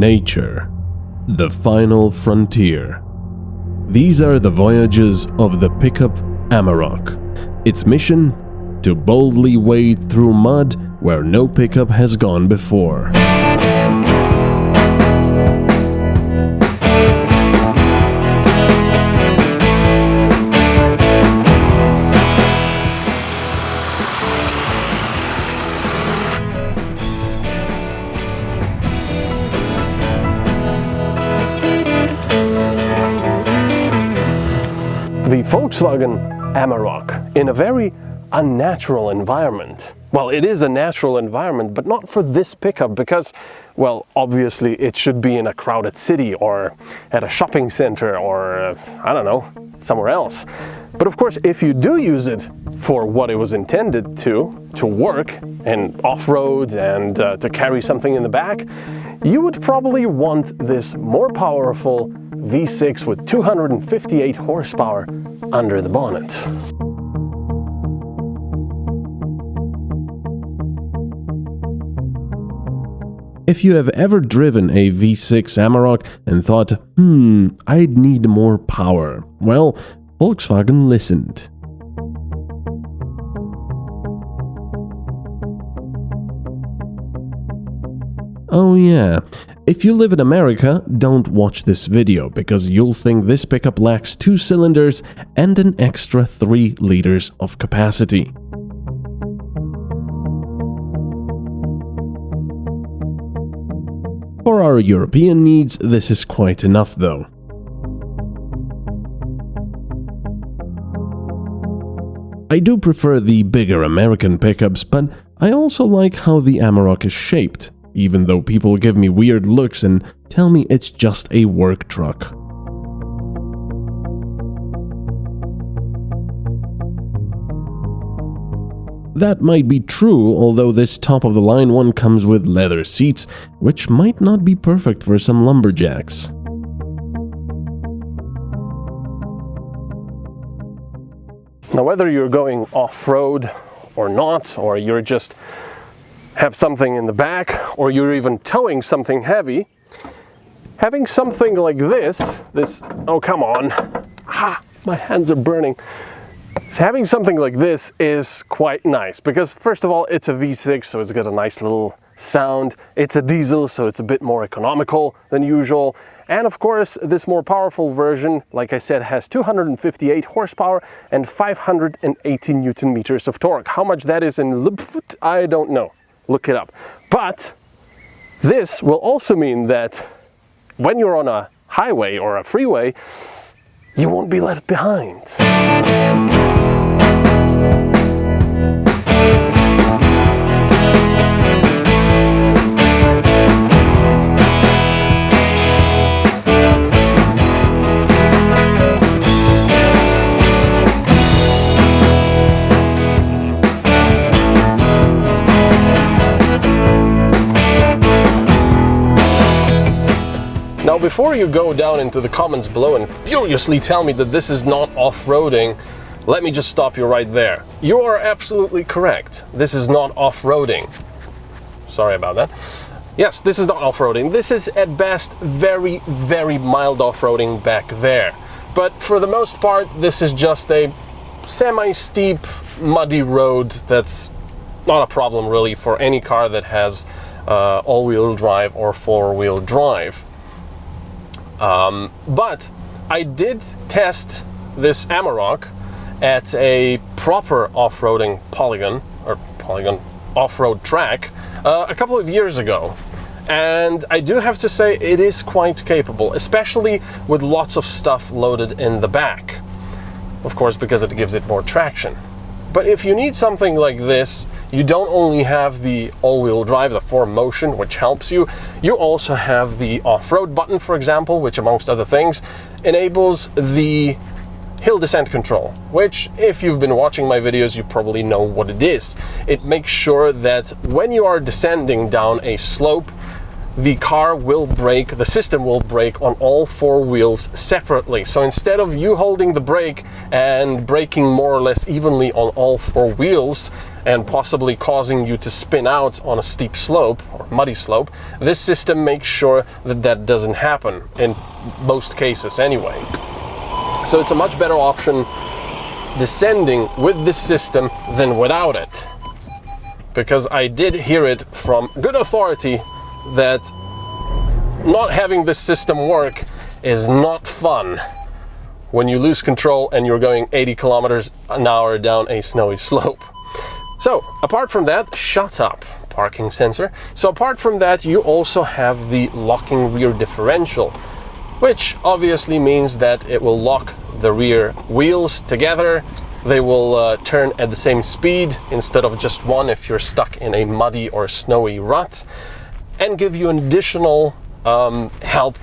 Nature, the final frontier. These are the voyages of the pickup Amarok. Its mission? To boldly wade through mud where no pickup has gone before. The Volkswagen Amarok in a very unnatural environment. Well, it is a natural environment, but not for this pickup because, well, obviously it should be in a crowded city or at a shopping center or, I don't know, somewhere else. But of course, if you do use it for what it was intended to work and off-road and to carry something in the back, you would probably want this more powerful V6 with 258 horsepower under the bonnet. If you have ever driven a V6 Amarok and thought, I'd need more power, well, Volkswagen listened. Oh yeah, if you live in America, don't watch this video because you'll think this pickup lacks 2 cylinders and an extra 3 liters of capacity. For our European needs, this is quite enough though. I do prefer the bigger American pickups, but I also like how the Amarok is shaped, even though people give me weird looks and tell me it's just a work truck. That might be true, although this top-of-the-line one comes with leather seats, which might not be perfect for some lumberjacks. Now, whether you're going off-road or not, or you're just have something in the back, or you're even towing something heavy, having something like this, oh come on, my hands are burning. So having something like this is quite nice because first of all, it's a V6, so it's got a nice little sound. It's a diesel, so it's a bit more economical than usual. And of course, this more powerful version, like I said, has 258 horsepower and 580 Newton meters of torque. How much that is in lb-foot, I don't know. Look it up. But this will also mean that when you're on a highway or a freeway, you won't be left behind. Now, before you go down into the comments below and furiously tell me that this is not off-roading, let me just stop you right there. You are absolutely correct. This is not off-roading. Sorry about that. Yes, this is not off-roading. This is at best very, very mild off-roading back there. But for the most part, this is just a semi-steep, muddy road that's not a problem really for any car that has all-wheel drive or four-wheel drive. But I did test this Amarok at a proper off-roading polygon off-road track a couple of years ago, and I do have to say it is quite capable, especially with lots of stuff loaded in the back, of course, because it gives it more traction. But if you need something like this, you don't only have the all-wheel drive, the 4Motion, which helps you, you also have the off-road button, for example, which amongst other things enables the hill descent control, which if you've been watching my videos, you probably know what it is. It makes sure that when you are descending down a slope, the car will brake, the system will brake on all 4 wheels separately. So instead of you holding the brake and braking more or less evenly on all 4 wheels, and possibly causing you to spin out on a steep slope or muddy slope, this system makes sure that that doesn't happen, in most cases anyway. So it's a much better option descending with this system than without it. Because I did hear it from good authority that not having this system work is not fun when you lose control and you're going 80 kilometers an hour down a snowy slope. So apart from that, shut up, parking sensor. So apart from that, you also have the locking rear differential, which obviously means that it will lock the rear wheels together. They will turn at the same speed instead of just one if you're stuck in a muddy or snowy rut, and give you an additional help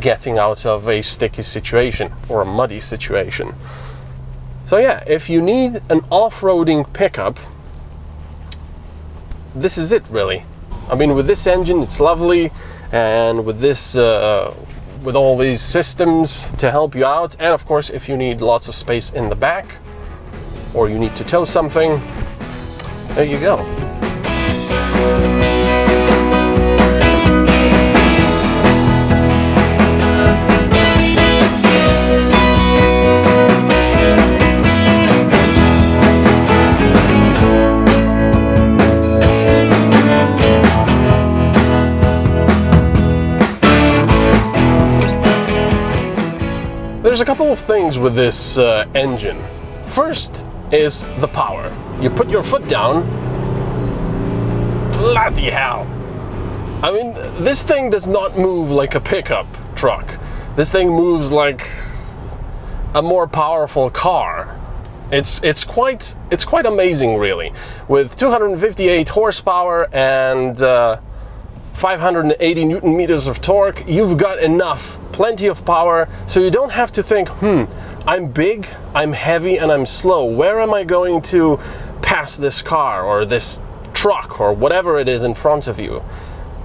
getting out of a sticky situation or a muddy situation. So yeah, if you need an off-roading pickup, this is it really. I mean, with this engine it's lovely, and with this with all these systems to help you out, and of course if you need lots of space in the back or you need to tow something, there you go. There's a couple of things with this engine. First is the power. You put your foot down, bloody hell. I mean, this thing does not move like a pickup truck. This thing moves like a more powerful car. It's quite amazing really. With 258 horsepower and 580 Newton meters of torque, you've got plenty of power, so you don't have to think, I'm big, I'm heavy, and I'm slow. Where am I going to pass this car or this truck or whatever it is in front of you?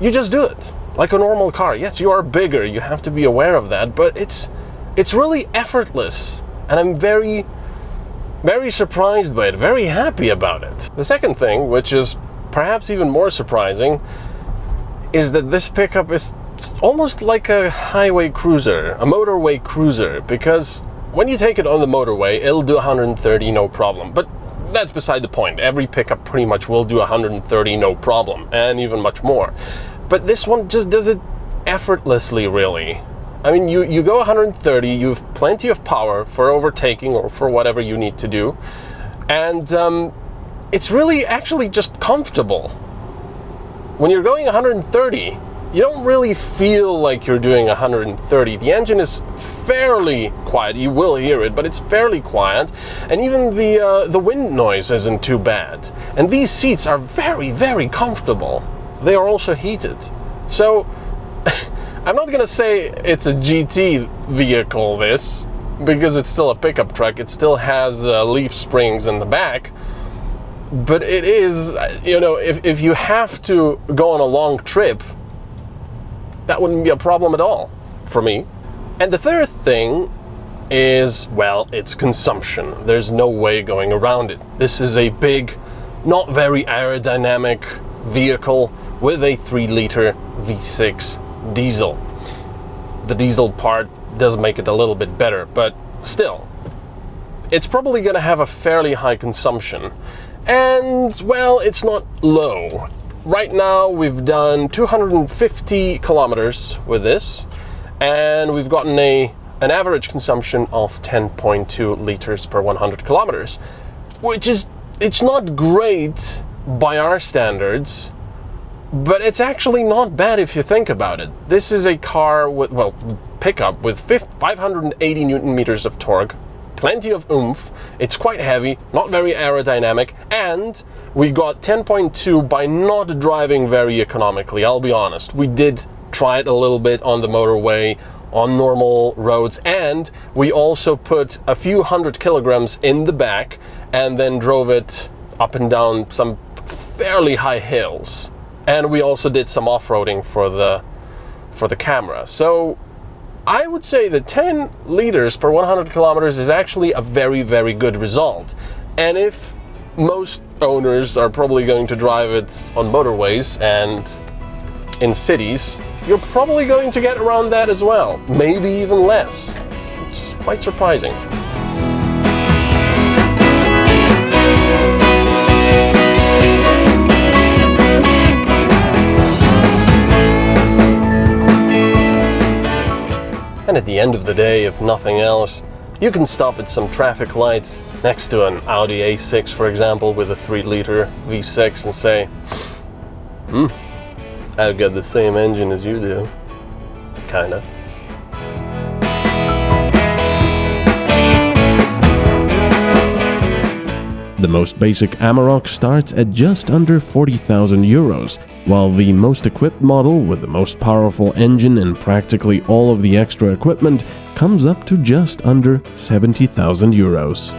You just do it like a normal car. Yes, you are bigger, you have to be aware of that, but it's really effortless, and I'm very, very surprised by it, very happy about it. The second thing, which is perhaps even more surprising, is that this pickup is almost like a highway cruiser, a motorway cruiser, because when you take it on the motorway, it'll do 130 no problem. But that's beside the point. Every pickup pretty much will do 130 no problem, and even much more. But this one just does it effortlessly, really. I mean, you go 130, you have plenty of power for overtaking or for whatever you need to do, and it's really actually just comfortable. When you're going 130, you don't really feel like you're doing 130. The engine is fairly quiet. You will hear it, but it's fairly quiet. And even the wind noise isn't too bad. And these seats are very, very comfortable. They are also heated. So I'm not gonna say it's a GT vehicle, this, because it's still a pickup truck. It still has leaf springs in the back. But it is, you know, if you have to go on a long trip, that wouldn't be a problem at all for me. And the third thing is, well, it's consumption. There's no way going around it. This is a big, not very aerodynamic vehicle with a 3-liter V6 diesel. The diesel part does make it a little bit better, but still, it's probably going to have a fairly high consumption. And, well, it's not low. Right now we've done 250 kilometers with this, and we've gotten an average consumption of 10.2 liters per 100 kilometers, which is, it's not great by our standards, but it's actually not bad if you think about it. This is a car with, well, pickup with 580 Newton meters of torque, plenty of oomph, it's quite heavy, not very aerodynamic, and we got 10.2 by not driving very economically, I'll be honest. We did try it a little bit on the motorway, on normal roads, and we also put a few 100 kilograms in the back and then drove it up and down some fairly high hills. And we also did some off-roading for the camera. So I would say that 10 liters per 100 kilometers is actually a very, very good result. And if most owners are probably going to drive it on motorways and in cities, you're probably going to get around that as well. Maybe even less. It's quite surprising. And at the end of the day, if nothing else, you can stop at some traffic lights next to an Audi A6, for example, with a 3-liter V6 and say, I've got the same engine as you do. Kinda. The most basic Amarok starts at just under 40,000 euros, while the most equipped model with the most powerful engine and practically all of the extra equipment comes up to just under 70,000 euros.